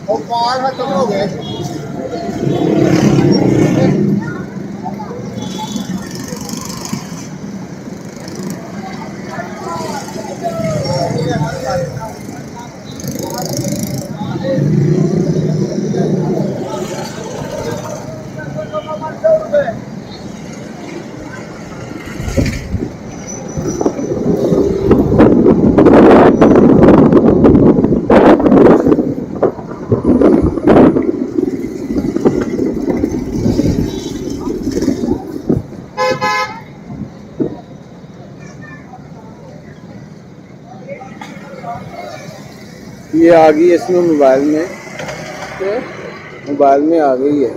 वो पार खत्म हो गए ये आ गई इसमें मोबाइल में आ गई है।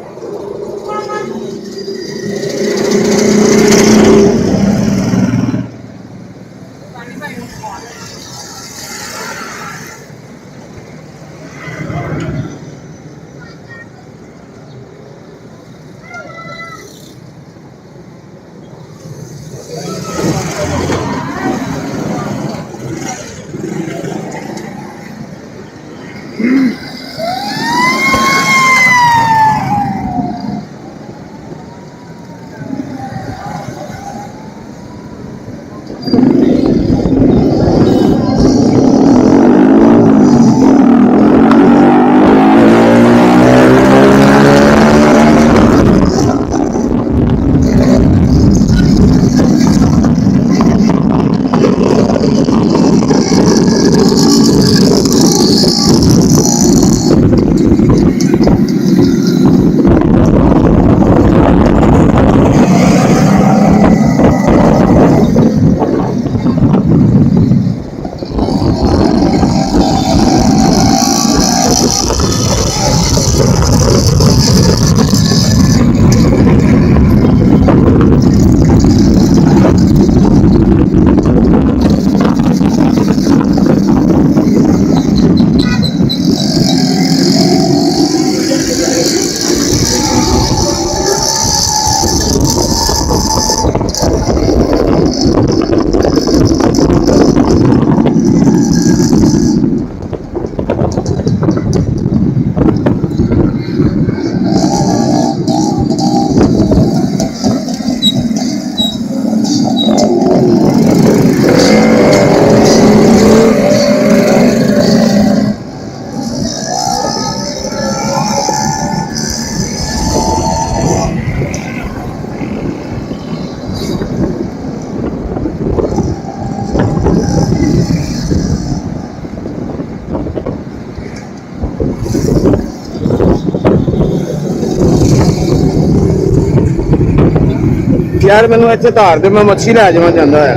यार मैनू इत्थे धार दे, मैं मच्छी लै जावां जांदा होया।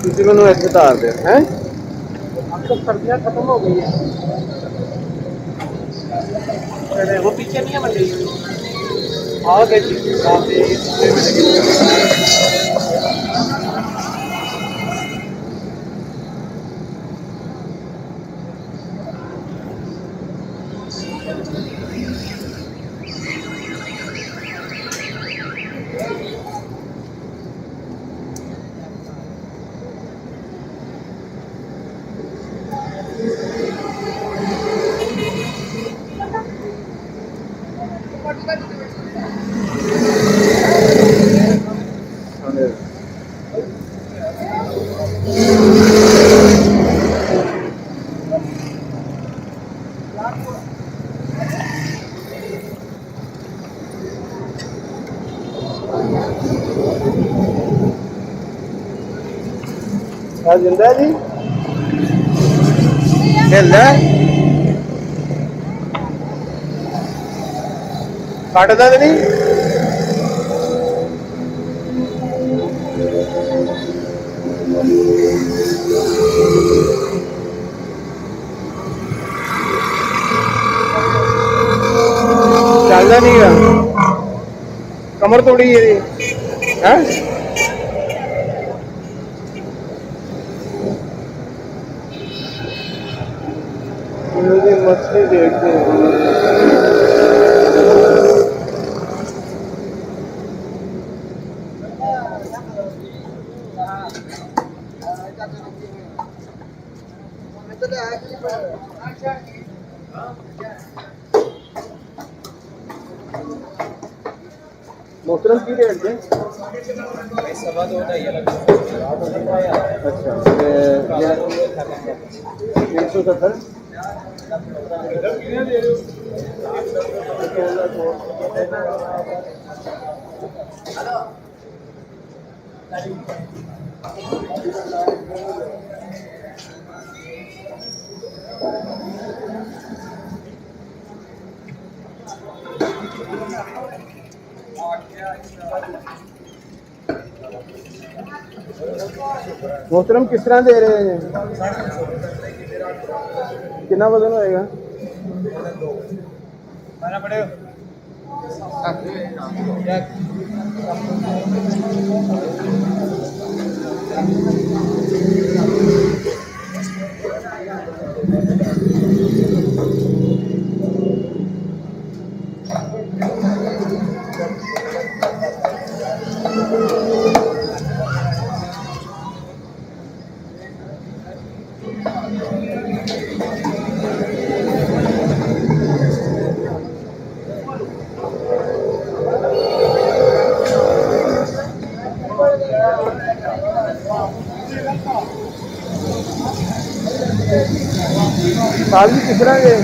तुसीं मैनू इत्थे धार दे हैं। अब तो सर्दियाँ खत्म हो गई है वो पीछे नहीं है मंडी आ गए जी जिंदा जी हिलदा ਕੱਟਦਾ ਤੇ ਨਹੀਂ ਚੱਲਦਾ ਨਹੀਂ ਗਾ ਕਮਰ ਤੋੜੀ ਇਹਦੀ ਹੈ ਇਹਦੀ ਮੱਛੀ ਦੇਖਦੇ मोहतरम की रेट है सवा दो ढाई अलग अच्छा 370 मोहतरम किस तरह दे रहे हैं कितना वजन होएगा साल भी किस तरह के